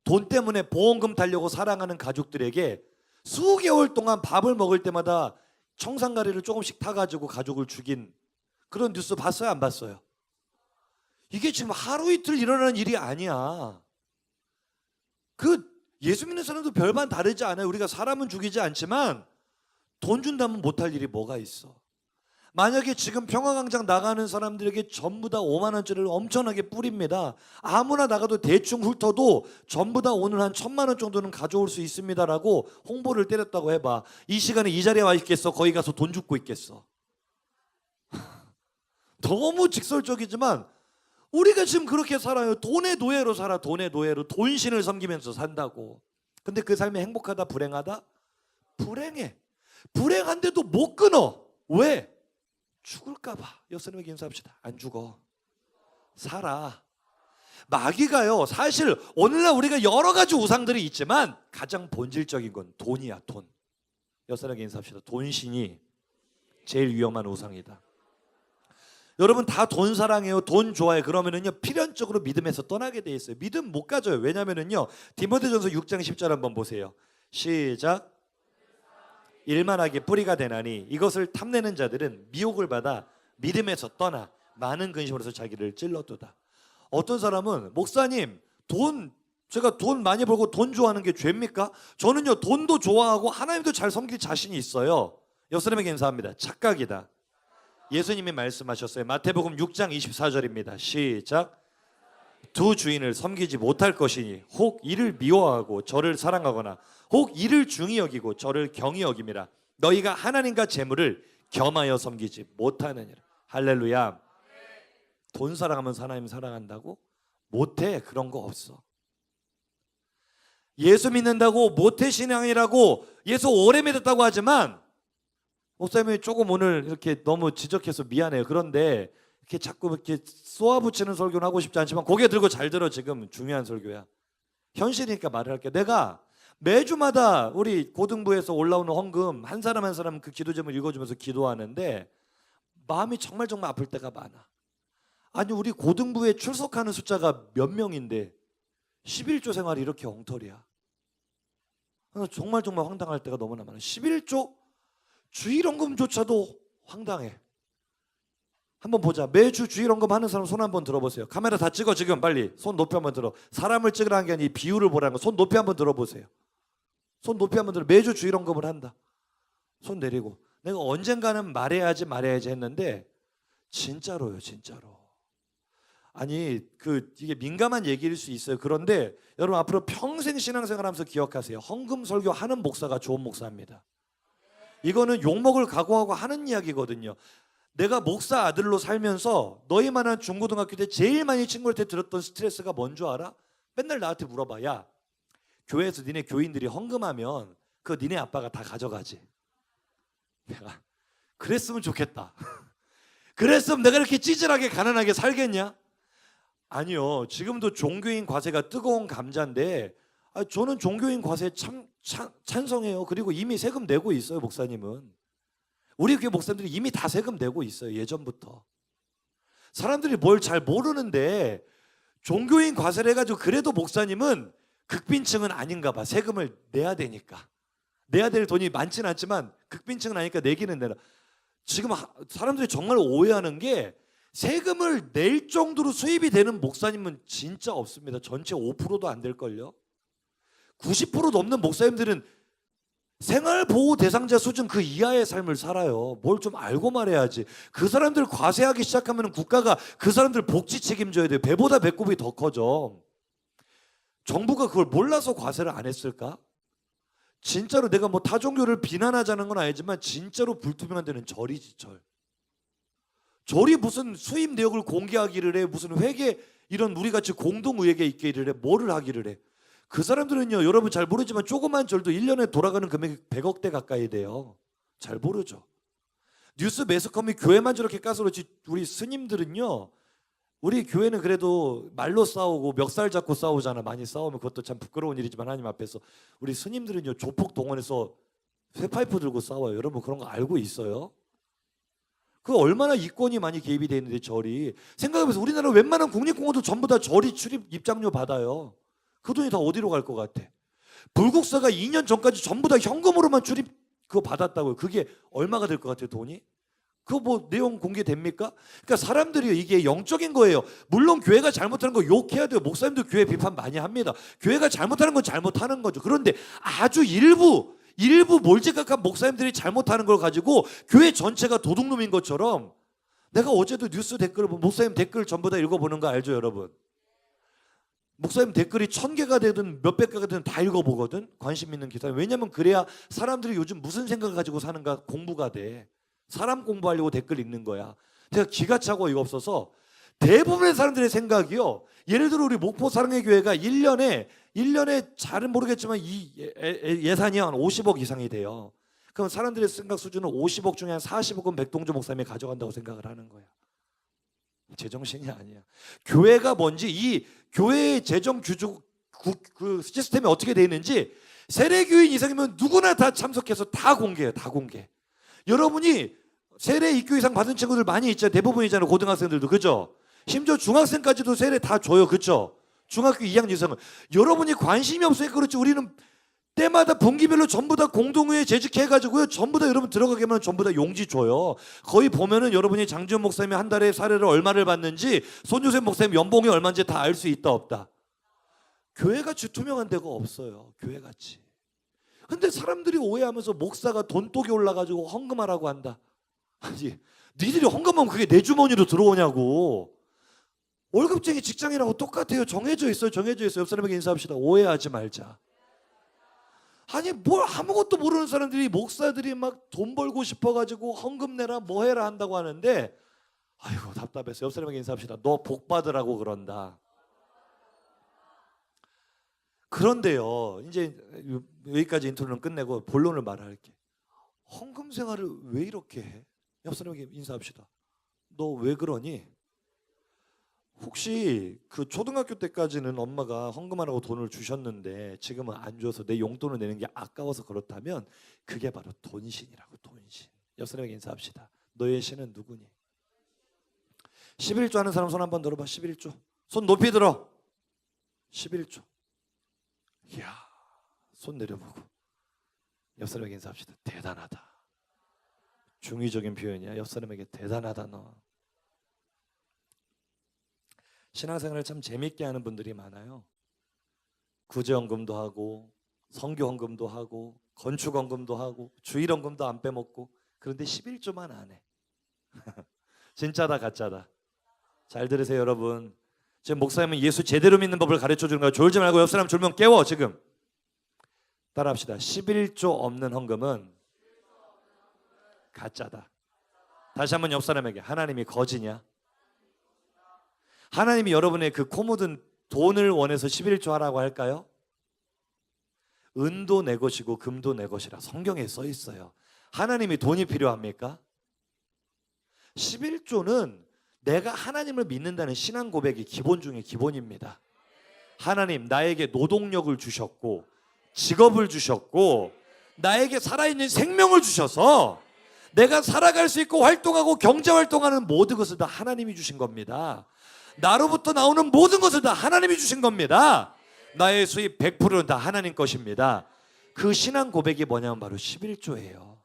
돈 때문에 보험금 달려고 사랑하는 가족들에게 수개월 동안 밥을 먹을 때마다 청산가리를 조금씩 타가지고 가족을 죽인 그런 뉴스 봤어요? 안 봤어요? 이게 지금 하루 이틀 일어나는 일이 아니야. 예수 믿는 사람도 별반 다르지 않아요. 우리가 사람은 죽이지 않지만 돈 준다면 못할 일이 뭐가 있어. 만약에 지금 평화광장 나가는 사람들에게 전부 다 5만 원짜리를 엄청나게 뿌립니다. 아무나 나가도 대충 훑어도 전부 다 오늘 한 1,000만 원 정도는 가져올 수 있습니다라고 홍보를 때렸다고 해봐. 이 시간에 이 자리에 와 있겠어? 거기 가서 돈 줍고 있겠어? 너무 직설적이지만 우리가 지금 그렇게 살아요. 돈의 노예로 살아. 돈의 노예로. 돈신을 섬기면서 산다고. 근데 그 삶이 행복하다 불행하다? 불행해. 불행한데도 못 끊어. 왜? 죽을까 봐. 예수님에게 인사합시다. 안 죽어. 살아. 마귀가요. 사실 오늘날 우리가 여러 가지 우상들이 있지만 가장 본질적인 건 돈이야. 돈. 예수님에게 인사합시다. 돈신이 제일 위험한 우상이다. 여러분 다 돈 사랑해요. 돈 좋아해. 그러면은요 필연적으로 믿음에서 떠나게 돼 있어요. 믿음 못 가져요. 왜냐면은요 디모데전서 6장 10절 한번 보세요. 시작. 일만하게 뿌리가 되나니 이것을 탐내는 자들은 미혹을 받아 믿음에서 떠나 많은 근심으로서 자기를 찔러도다. 어떤 사람은 목사님 제가 돈 많이 벌고 돈 좋아하는 게 죄입니까? 저는요 돈도 좋아하고 하나님도 잘 섬길 자신이 있어요. 예수님에게 인사합니다. 착각이다. 예수님이 말씀하셨어요. 마태복음 6장 24절입니다. 시작. 두 주인을 섬기지 못할 것이니 혹 이를 미워하고 저를 사랑하거나 혹 이를 중히 여기고 저를 경히 여김이라. 너희가 하나님과 재물을 겸하여 섬기지 못하느니라. 할렐루야. 돈 사랑하면 하나님 사랑한다고? 못해. 그런 거 없어. 예수 믿는다고 모태신앙이라고 예수 오래 믿었다고 하지만 목사님이 조금 오늘 이렇게 너무 지적해서 미안해요. 그런데 이렇게 자꾸 이렇게 쏘아붙이는 설교는 하고 싶지 않지만 고개 들고 잘 들어. 지금 중요한 설교야. 현실이니까 말을 할게. 내가 매주마다 우리 고등부에서 올라오는 헌금 한 사람 한 사람 그 기도제목 읽어주면서 기도하는데 마음이 정말 아플 때가 많아. 아니 우리 고등부에 출석하는 숫자가 몇 명인데 11조 생활이 이렇게 엉터리야. 정말 황당할 때가 너무나 많아. 11조 주일헌금조차도 황당해. 한번 보자. 매주 주일헌금 하는 사람 손 한번 들어보세요. 카메라 다 찍어. 지금 빨리 손 높이 한번 들어. 사람을 찍으라는 게 아니라 비율을 보라는 거. 손 높이 한번 들어보세요. 손 높이 한번 들어. 매주 주일헌금을 한다. 손 내리고. 내가 언젠가는 말해야지 했는데 진짜로요. 진짜로. 아니 이게 민감한 얘기일 수 있어요. 그런데 여러분 앞으로 평생 신앙생활하면서 기억하세요. 헌금 설교 하는 목사가 좋은 목사입니다. 이거는 욕먹을 각오하고 하는 이야기거든요. 내가 목사 아들로 살면서 너희만한 중고등학교 때 제일 많이 친구한테 들었던 스트레스가 뭔 줄 알아? 맨날 나한테 물어봐. 야, 교회에서 니네 교인들이 헌금하면 그거 니네 아빠가 다 가져가지. 내가 그랬으면 좋겠다. 그랬으면 내가 이렇게 찌질하게 가난하게 살겠냐? 아니요. 지금도 종교인 과세가 뜨거운 감자인데 저는 종교인 과세 찬성해요. 그리고 이미 세금 내고 있어요. 목사님은. 우리 교회 목사님들이 이미 다 세금 내고 있어요. 예전부터. 사람들이 뭘 잘 모르는데 종교인 과세를 해가지고 그래도 목사님은 극빈층은 아닌가 봐. 세금을 내야 되니까. 내야 될 돈이 많지는 않지만 극빈층은 아니니까 내기는 내라. 지금 사람들이 정말 오해하는 게 세금을 낼 정도로 수입이 되는 목사님은 진짜 없습니다. 전체 5%도 안 될걸요. 90% 넘는 목사님들은 생활보호 대상자 수준 그 이하의 삶을 살아요. 뭘 좀 알고 말해야지. 그 사람들 과세하기 시작하면 국가가 그 사람들 복지 책임져야 돼요. 배보다 배꼽이 더 커져. 정부가 그걸 몰라서 과세를 안 했을까? 진짜로 내가 뭐 타종교를 비난하자는 건 아니지만 진짜로 불투명한 데는 절이지, 절. 절이 무슨 수입 내역을 공개하기를 해, 무슨 회계 이런 우리같이 공동의회에 있기를 해, 뭐를 하기를 해. 그 사람들은요, 여러분 잘 모르지만 조그만 절도 1년에 돌아가는 금액이 100억대 가까이 돼요. 잘 모르죠. 뉴스 매스컴이 교회만 저렇게 까서 그렇지 우리 스님들은요, 우리 교회는 그래도 말로 싸우고 멱살 잡고 싸우잖아. 많이 싸우면 그것도 참 부끄러운 일이지만 하나님 앞에서. 우리 스님들은요, 조폭 동원해서 쇠파이프 들고 싸워요. 여러분 그런 거 알고 있어요? 그 얼마나 이권이 많이 개입이 돼 있는데 절이. 생각해보세요. 우리나라 웬만한 국립공원도 전부 다 절이 출입 입장료 받아요. 그 돈이 다 어디로 갈 것 같아? 불국사가 2년 전까지 전부 다 현금으로만 출입 그거 받았다고요. 그게 얼마가 될 것 같아요, 돈이? 그거 뭐 내용 공개됩니까? 그러니까 사람들이 이게 영적인 거예요. 물론 교회가 잘못하는 거 욕해야 돼요. 목사님도 교회 비판 많이 합니다. 교회가 잘못하는 건 잘못하는 거죠. 그런데 아주 일부 몰지각한 목사님들이 잘못하는 걸 가지고 교회 전체가 도둑놈인 것처럼, 내가 어제도 뉴스 댓글을 목사님 댓글 전부 다 읽어보는 거 알죠, 여러분? 목사님 댓글이 1000개가 되든 몇백 개가 되든 다 읽어보거든, 관심 있는 기사. 왜냐면 그래야 사람들이 요즘 무슨 생각을 가지고 사는가 공부가 돼. 사람 공부하려고 댓글 읽는 거야. 제가 기가 차고 이거 없어서 대부분의 사람들의 생각이요, 예를 들어 우리 목포 사랑의 교회가 1년에 잘은 모르겠지만 이 예산이 한 50억 이상이 돼요. 그럼 사람들의 생각 수준은 50억 중에 한 40억은 백동조 목사님이 가져간다고 생각을 하는 거야. 제정신이 아니야. 교회가 뭔지, 이 교회의 재정 규조 그 시스템이 어떻게 돼 있는지 세례교인 이상이면 누구나 다 참석해서 다 공개해요. 다 공개. 여러분이 세례 입교 이상 받은 친구들 많이 있잖아요. 대부분이잖아요. 고등학생들도. 그죠? 심지어 중학생까지도 세례 다 줘요. 그죠? 중학교 2학년 이상은. 여러분이 관심이 없으니까 그렇지, 우리는 때마다 분기별로 전부 다 공동회에 재직해가지고요, 전부 다 여러분 들어가게 하면 전부 다 용지 줘요. 거의 보면은 여러분이 장지원 목사님이 한 달에 사례를 얼마를 받는지, 손유셉 목사님 연봉이 얼마인지 다 알 수 있다 없다? 교회같이 투명한 데가 없어요. 교회같이. 근데 사람들이 오해하면서 목사가 돈독이 올라가지고 헌금하라고 한다. 아니, 니들이 헌금하면 그게 내 주머니로 들어오냐고. 월급쟁이 직장인하고 똑같아요. 정해져 있어요. 정해져 있어요. 옆 사람에게 인사합시다. 오해하지 말자. 아니, 뭘 아무것도 모르는 사람들이, 목사들이 막 돈 벌고 싶어가지고 헌금 내라 뭐 해라 한다고 하는데, 아이고 답답해서 옆 사람에게 인사합시다. 너 복 받으라고 그런다. 그런데요, 이제 여기까지 인트로는 끝내고 본론을 말할게. 헌금 생활을 왜 이렇게 해? 옆 사람에게 인사합시다. 너 왜 그러니? 혹시 그 초등학교 때까지는 엄마가 헌금하라고 돈을 주셨는데 지금은 안 줘서 내 용돈을 내는 게 아까워서 그렇다면 그게 바로 돈신이라고. 돈신. 옆 사람에게 인사합시다. 너의 신은 누구니? 11조 하는 사람 손 한번 들어봐. 11조. 손 높이 들어. 11조. 이야, 손 내려보고 옆 사람에게 인사합시다. 대단하다. 중의적인 표현이야. 옆 사람에게 대단하다 너. 신앙생활을 참 재밌게 하는 분들이 많아요. 구제헌금도 하고 성교헌금도 하고 건축헌금도 하고 주일헌금도 안 빼먹고, 그런데 11조만 안 해. 진짜다 가짜다? 잘 들으세요 여러분. 지금 목사님은 예수 제대로 믿는 법을 가르쳐주는 거야. 졸지 말고 옆 사람 졸면 깨워. 지금 따라합시다. 11조 없는 헌금은 가짜다. 다시 한번 옆 사람에게, 하나님이 거지냐? 하나님이 여러분의 그 코 묻은 돈을 원해서 11조 하라고 할까요? 은도 내 것이고 금도 내 것이라 성경에 써 있어요. 하나님이 돈이 필요합니까? 11조는 내가 하나님을 믿는다는 신앙 고백이 기본 중에 기본입니다. 하나님, 나에게 노동력을 주셨고 직업을 주셨고 나에게 살아있는 생명을 주셔서 내가 살아갈 수 있고 활동하고 경제활동하는 모든 것을 다 하나님이 주신 겁니다. 나로부터 나오는 모든 것을 다 하나님이 주신 겁니다. 나의 수입 100%는 다 하나님 것입니다. 그 신앙 고백이 뭐냐면 바로 11조예요.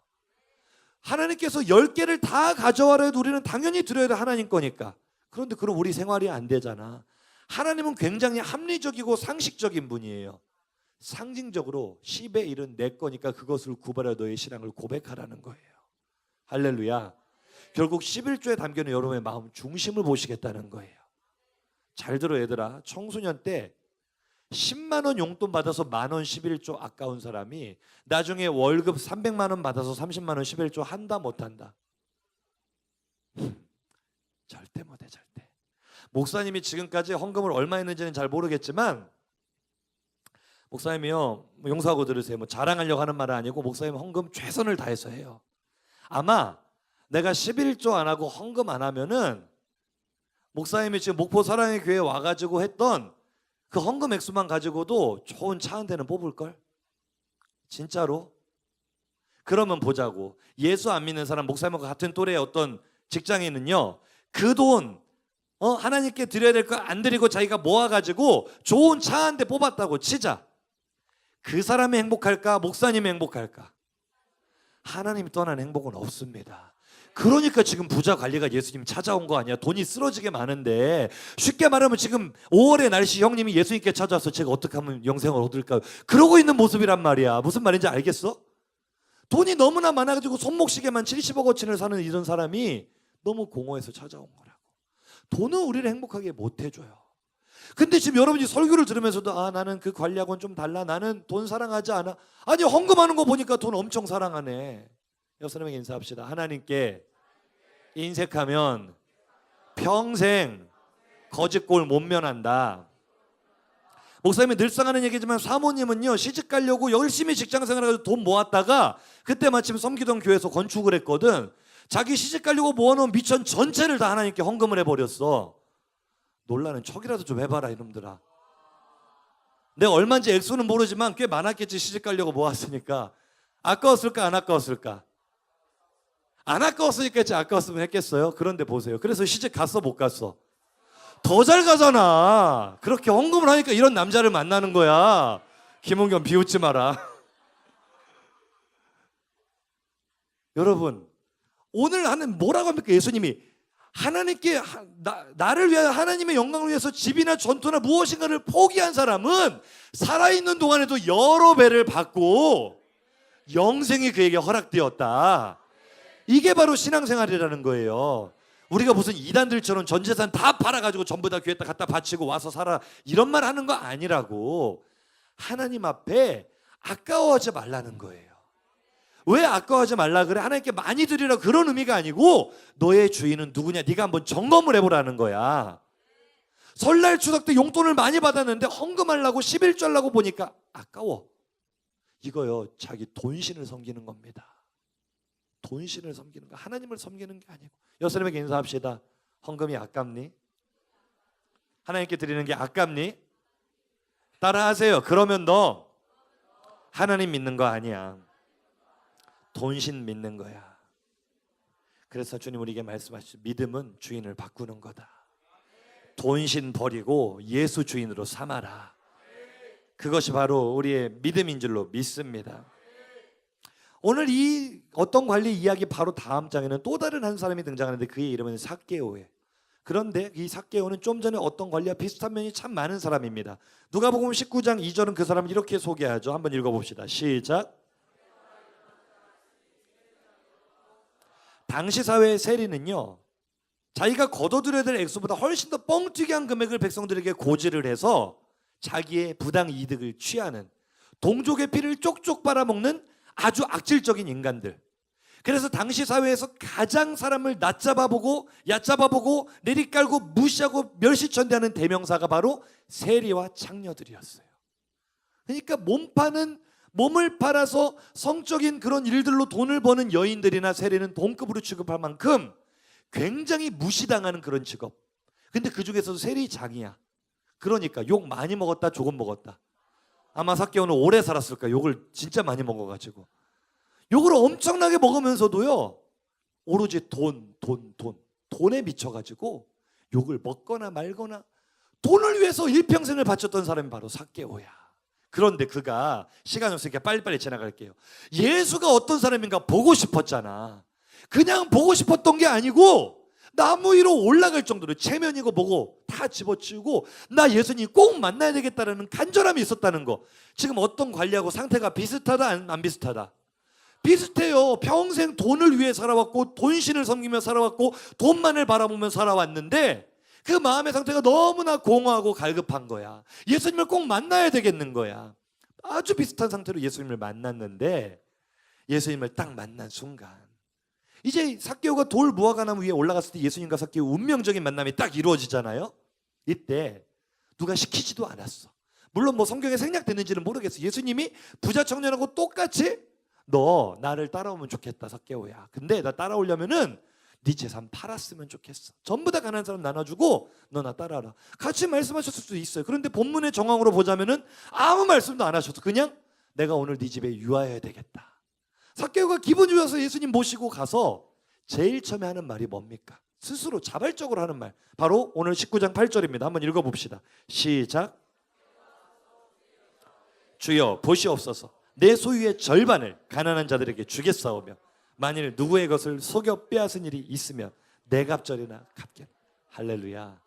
하나님께서 10개를 다 가져와라 해도 우리는 당연히 드려야 돼. 하나님 거니까. 그런데 그럼 우리 생활이 안 되잖아. 하나님은 굉장히 합리적이고 상식적인 분이에요. 상징적으로 10의 1은 내 거니까 그것을 구별해 너의 신앙을 고백하라는 거예요. 할렐루야. 결국 11조에 담겨있는 여러분의 마음 중심을 보시겠다는 거예요. 잘 들어 얘들아. 청소년 때 10만 원 용돈 받아서 1만 원 11조 아까운 사람이 나중에 월급 300만 원 받아서 30만 원 11조 한다 못한다? 절대 못해, 절대. 목사님이 지금까지 헌금을 얼마 했는지는 잘 모르겠지만, 목사님이요, 용서하고 들으세요. 뭐 자랑하려고 하는 말은 아니고 목사님 헌금 최선을 다해서 해요. 아마 내가 11조 안 하고 헌금 안 하면은 목사님이 지금 목포 사랑의 교회에 와가지고 했던 그 헌금 액수만 가지고도 좋은 차 한 대는 뽑을걸? 진짜로? 그러면 보자고. 예수 안 믿는 사람, 목사님과 같은 또래의 어떤 직장인은요, 그 돈 하나님께 드려야 될 거 안 드리고 자기가 모아가지고 좋은 차 한 대 뽑았다고 치자. 그 사람이 행복할까? 목사님이 행복할까? 하나님이 떠난 행복은 없습니다. 그러니까 지금 부자 관리가 예수님 찾아온 거 아니야. 돈이 쓰러지게 많은데, 쉽게 말하면 지금 5월의 날씨 형님이 예수님께 찾아와서 제가 어떻게 하면 영생을 얻을까요? 그러고 있는 모습이란 말이야. 무슨 말인지 알겠어? 돈이 너무나 많아가지고 손목시계만 70억어치를 사는 이런 사람이 너무 공허해서 찾아온 거라고. 돈은 우리를 행복하게 못 해줘요. 근데 지금 여러분이 설교를 들으면서도 나는 그 관리학원 좀 달라, 나는 돈 사랑하지 않아. 아니, 헌금하는 거 보니까 돈 엄청 사랑하네. 여러분에게 인사합시다. 하나님께 인색하면 평생 거짓골 못 면한다. 목사님이 늘상 하는 얘기지만 사모님은요, 시집 가려고 열심히 직장생활해서 돈 모았다가 그때 마침 섬기던 교회에서 건축을 했거든. 자기 시집 가려고 모아놓은 미천 전체를 다 하나님께 헌금을 해버렸어. 놀라는 척이라도 좀 해봐라 이놈들아. 내가 얼마인지 액수는 모르지만 꽤 많았겠지. 시집 가려고 모았으니까. 아까웠을까 안 아까웠을까? 안 아까웠으니까 했지, 아까웠으면 했겠어요? 그런데 보세요. 그래서 시집 갔어 못 갔어? 더 잘 가잖아. 그렇게 헌금을 하니까 이런 남자를 만나는 거야. 김은겸 비웃지 마라. 여러분, 오늘 하는 뭐라고 합니까? 예수님이 하나님께 나를 위하여 하나님의 영광을 위해서 집이나 전투나 무엇인가를 포기한 사람은 살아있는 동안에도 여러 배를 받고 영생이 그에게 허락되었다. 이게 바로 신앙생활이라는 거예요. 우리가 무슨 이단들처럼 전 재산 다 팔아가지고 전부 다 교회에다 갖다 바치고 와서 살아, 이런 말 하는 거 아니라고. 하나님 앞에 아까워하지 말라는 거예요. 왜 아까워하지 말라 그래? 하나님께 많이 드리라, 그런 의미가 아니고, 너의 주인은 누구냐, 네가 한번 점검을 해보라는 거야. 설날 추석 때 용돈을 많이 받았는데 헌금하려고 11조 하려고 보니까 아까워. 이거요, 자기 돈신을 섬기는 겁니다. 돈신을 섬기는 거, 하나님을 섬기는 게 아니고. 여러분에게 인사합시다. 헌금이 아깝니? 하나님께 드리는 게 아깝니? 따라하세요. 그러면 너 하나님 믿는 거 아니야. 돈신 믿는 거야. 그래서 주님 우리에게 말씀하시죠. 믿음은 주인을 바꾸는 거다. 돈신 버리고 예수 주인으로 삼아라. 그것이 바로 우리의 믿음인 줄로 믿습니다. 오늘 이 어떤 관리 이야기 바로 다음 장에는 또 다른 한 사람이 등장하는데 그의 이름은 삭개오예요. 그런데 이 삭개오는 좀 전에 어떤 관리와 비슷한 면이 참 많은 사람입니다. 누가복음 19장 2절은 그 사람을 이렇게 소개하죠. 한번 읽어봅시다. 시작. 당시 사회의 세리는요, 자기가 거둬들여야 될 액수보다 훨씬 더 뻥튀기한 금액을 백성들에게 고지를 해서 자기의 부당 이득을 취하는, 동족의 피를 쪽쪽 빨아먹는 아주 악질적인 인간들. 그래서 당시 사회에서 가장 사람을 낮잡아보고 얕잡아보고 내리깔고 무시하고 멸시천대하는 대명사가 바로 세리와 창녀들이었어요. 그러니까 몸을 팔아서 성적인 그런 일들로 돈을 버는 여인들이나 세리는 동급으로 취급할 만큼 굉장히 무시당하는 그런 직업. 근데 그 중에서도 세리장이야. 그러니까 욕 많이 먹었다, 조금 먹었다. 아마 삭개오는 오래 살았을 거야. 욕을 진짜 많이 먹어가지고. 욕을 엄청나게 먹으면서도요, 오로지 돈에 미쳐가지고 욕을 먹거나 말거나 돈을 위해서 일평생을 바쳤던 사람이 바로 삭개오야. 그런데 그가, 시간이 없으니까 빨리빨리 지나갈게요. 예수가 어떤 사람인가 보고 싶었잖아. 그냥 보고 싶었던 게 아니고 나무 위로 올라갈 정도로 체면이고 뭐고 다 집어치우고 나 예수님 꼭 만나야 되겠다라는 간절함이 있었다는 거. 지금 어떤 관리하고 상태가 비슷하다 안 비슷하다? 비슷해요. 평생 돈을 위해 살아왔고 돈신을 섬기며 살아왔고 돈만을 바라보며 살아왔는데 그 마음의 상태가 너무나 공허하고 갈급한 거야. 예수님을 꼭 만나야 되겠는 거야. 아주 비슷한 상태로 예수님을 만났는데 예수님을 딱 만난 순간 이제 삭개오가 돌 무화과나무 위에 올라갔을 때 예수님과 삭개오 운명적인 만남이 딱 이루어지잖아요. 이때 누가 시키지도 않았어. 물론 뭐 성경에 생략됐는지는 모르겠어. 예수님이 부자 청년하고 똑같이 너 나를 따라오면 좋겠다 삭개오야. 근데 나 따라오려면은 네 재산 팔았으면 좋겠어. 전부 다 가난한 사람 나눠주고 너 나 따라라. 같이 말씀하셨을 수도 있어요. 그런데 본문의 정황으로 보자면은 아무 말씀도 안 하셔서 그냥 내가 오늘 네 집에 유하여야 되겠다. 삭개오가 기분 좋아서 예수님 모시고 가서 제일 처음에 하는 말이 뭡니까? 스스로 자발적으로 하는 말. 바로 오늘 19장 8절입니다. 한번 읽어봅시다. 시작. 주여 보시옵소서. 내 소유의 절반을 가난한 자들에게 주겠사오며 만일 누구의 것을 속여 빼앗은 일이 있으면 내 갑절이나 갚게. 할렐루야.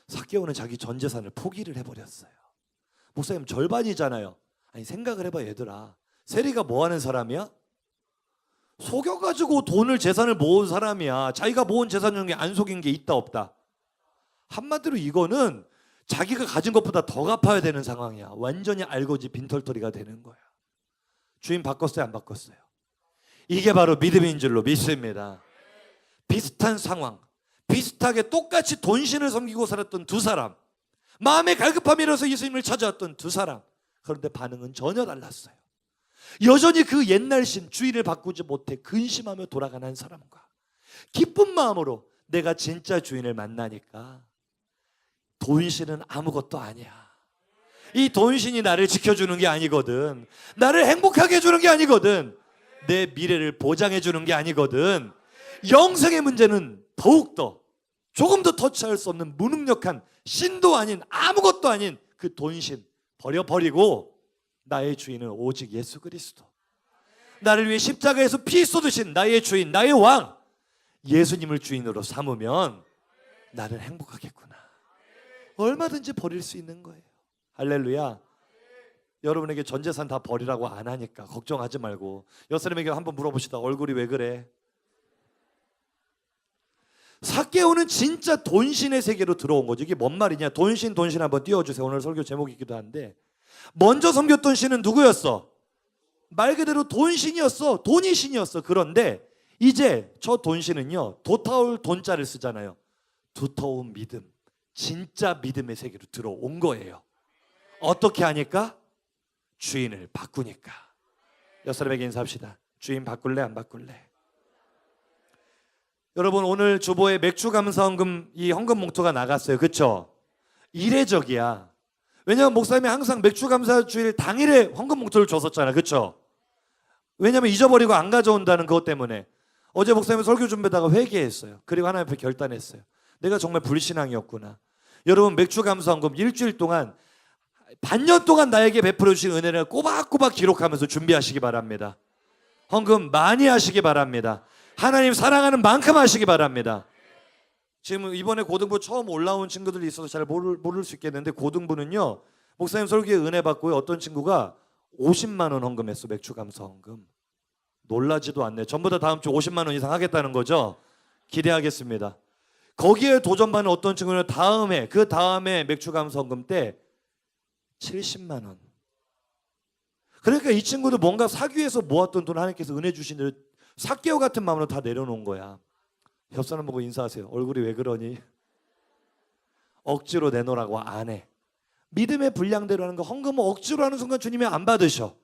삭개오는 자기 전 재산을 포기를 해버렸어요. 목사님 절반이잖아요. 아니 생각을 해봐 얘들아. 세리가 뭐 하는 사람이야? 속여가지고 돈을 재산을 모은 사람이야. 자기가 모은 재산 중에 안 속인 게 있다 없다. 한마디로 이거는 자기가 가진 것보다 더 갚아야 되는 상황이야. 완전히 알거지 빈털터리가 되는 거야. 주인 바꿨어요 안 바꿨어요? 이게 바로 믿음인 줄로 믿습니다. 비슷한 상황, 비슷하게 똑같이 돈신을 섬기고 살았던 두 사람, 마음의 갈급함이 일어서 예수님을 찾아왔던 두 사람. 그런데 반응은 전혀 달랐어요. 여전히 그 옛날 신 주인을 바꾸지 못해 근심하며 돌아가는 한 사람과 기쁜 마음으로 내가 진짜 주인을 만나니까 돈신은 아무것도 아니야. 이 돈신이 나를 지켜주는 게 아니거든. 나를 행복하게 해주는 게 아니거든. 내 미래를 보장해 주는 게 아니거든. 영생의 문제는 더욱더 조금 더 터치할 수 없는 무능력한 신도 아닌 아무것도 아닌 그 돈신 버려버리고 나의 주인은 오직 예수 그리스도, 나를 위해 십자가에서 피 쏟으신 나의 주인, 나의 왕 예수님을 주인으로 삼으면 나를 행복하겠구나. 얼마든지 버릴 수 있는 거예요. 할렐루야. 여러분에게 전 재산 다 버리라고 안 하니까 걱정하지 말고 여사님에게 한번 물어보시다. 얼굴이 왜 그래? 삭개오는 진짜 돈신의 세계로 들어온 거죠. 이게 뭔 말이냐? 돈신 한번 띄워주세요. 오늘 설교 제목이기도 한데 먼저 섬겼던 신은 누구였어? 말 그대로 돈신이었어. 돈이 신이었어. 그런데 이제 저 돈신은요 도타올 돈자를 쓰잖아요. 두터운 믿음, 진짜 믿음의 세계로 들어온 거예요. 어떻게 하니까? 주인을 바꾸니까. 여사람에게 인사합시다. 주인 바꿀래 안 바꿀래? 여러분 오늘 주보에 맥주 감사헌금 이 헌금 봉투가 나갔어요. 그렇죠? 이례적이야. 왜냐하면 목사님이 항상 맥주 감사 주일 당일에 헌금 봉투를 줬었잖아. 그렇죠? 왜냐하면 잊어버리고 안 가져온다는 그것 때문에. 어제 목사님이 설교 준비하다가 회개했어요. 그리고 하나님 앞에 결단했어요. 내가 정말 불신앙이었구나. 여러분 맥주 감사헌금 일주일 동안 반년 동안 나에게 베풀어 주신 은혜를 꼬박꼬박 기록하면서 준비하시기 바랍니다. 헌금 많이 하시기 바랍니다. 하나님 사랑하는 만큼 하시기 바랍니다. 지금 이번에 고등부 처음 올라온 친구들이 있어서 잘 모를 수 있겠는데 고등부는요 목사님 설교에 은혜 받고 어떤 친구가 50만 원 헌금했어. 맥주 감사 헌금. 놀라지도 않네. 전부 다 다음 주 50만 원 이상 하겠다는 거죠. 기대하겠습니다. 거기에 도전받는 어떤 친구는 그 다음에 맥주 감사 헌금 때 70만 원. 그러니까 이 친구도 뭔가 사기 위해서 모았던 돈 하나님께서 은혜 주신 대로 삭개오 같은 마음으로 다 내려놓은 거야. 옆사람 보고 인사하세요. 얼굴이 왜 그러니? 억지로 내놓으라고 안 해. 믿음의 분량대로 하는 거. 헌금은 억지로 하는 순간 주님이 안 받으셔.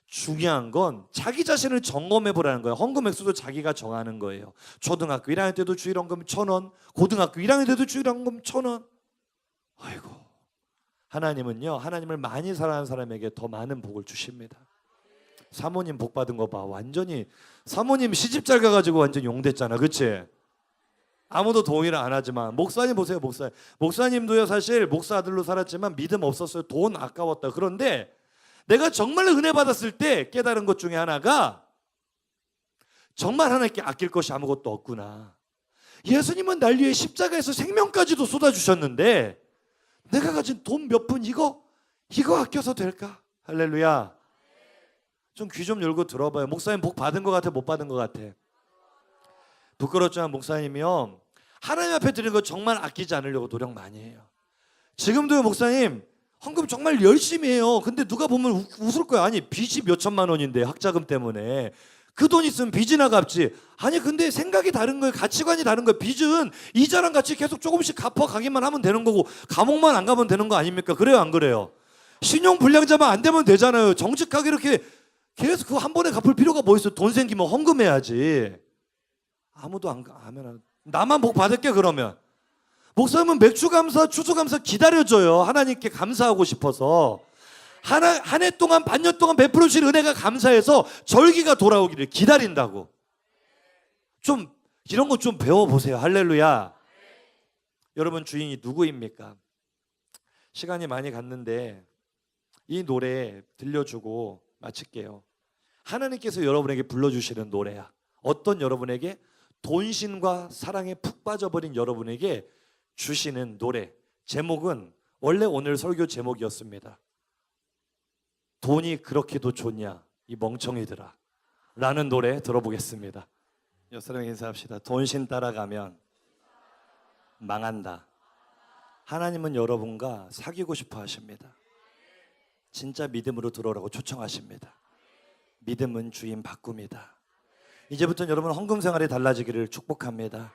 중요한 건 자기 자신을 점검해 보라는 거예요. 헌금 액수도 자기가 정하는 거예요. 초등학교 1학년 때도 주일 헌금 1,000원, 고등학교 1학년 때도 주일 헌금 1,000원. 아이고, 하나님은요 하나님을 많이 사랑하는 사람에게 더 많은 복을 주십니다. 사모님 복 받은 거 봐. 완전히 사모님 시집 잘 가가지고 완전 용됐잖아. 그치? 아무도 동의를 안 하지만 목사님 보세요. 목사님도요 사실 목사 아들로 살았지만 믿음 없었어요. 돈 아까웠다. 그런데 내가 정말 은혜 받았을 때 깨달은 것 중에 하나가 정말 하나님께 아낄 것이 아무것도 없구나. 예수님은 날 위해 십자가에서 생명까지도 쏟아주셨는데 내가 가진 돈 몇 푼 이거 아껴서 될까? 할렐루야. 좀 귀 좀 열고 들어봐요. 목사님 복 받은 것 같아 못 받은 것 같아? 부끄럽지만 목사님이요 하나님 앞에 드리는 거 정말 아끼지 않으려고 노력 많이 해요. 지금도 목사님 헌금 정말 열심히 해요. 근데 누가 보면 웃을 거야. 아니 빚이 몇 천만 원인데 학자금 때문에 그 돈 있으면 빚이나 갚지. 아니 근데 생각이 다른 거예요. 가치관이 다른 거예요. 빚은 이자랑 같이 계속 조금씩 갚아가기만 하면 되는 거고 감옥만 안 가면 되는 거 아닙니까? 그래요 안 그래요? 신용 불량자만 안 되면 되잖아요. 정직하게 이렇게 계속 그거 한 번에 갚을 필요가 뭐 있어? 돈 생기면 헌금해야지. 아무도 안 하면 나만 복 받을게 그러면. 목사님은 맥주 감사, 추수 감사 기다려줘요. 하나님께 감사하고 싶어서. 한 해 동안 반년 동안 베풀어 주신 은혜가 감사해서 절기가 돌아오기를 기다린다고. 좀 이런 거 좀 배워보세요. 할렐루야. 여러분 주인이 누구입니까? 시간이 많이 갔는데 이 노래 들려주고 마칠게요. 하나님께서 여러분에게 불러주시는 노래야. 어떤 여러분에게 돈신과 사랑에 푹 빠져버린 여러분에게 주시는 노래. 제목은 원래 오늘 설교 제목이었습니다. 돈이 그렇게도 좋냐 이 멍청이들아 라는 노래 들어보겠습니다. 여러분 인사합시다. 돈신 따라가면 망한다. 하나님은 여러분과 사귀고 싶어 하십니다. 진짜 믿음으로 들어오라고 초청하십니다. 믿음은 주인 바꿉니다. 이제부터는 여러분 헌금 생활이 달라지기를 축복합니다.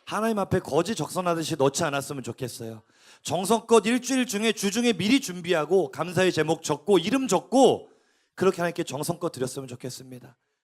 하나님 앞에 거지 적선하듯이 넣지 않았으면 좋겠어요. 정성껏 일주일 중에 주중에 미리 준비하고 감사의 제목 적고 이름 적고 그렇게 하나님께 정성껏 드렸으면 좋겠습니다.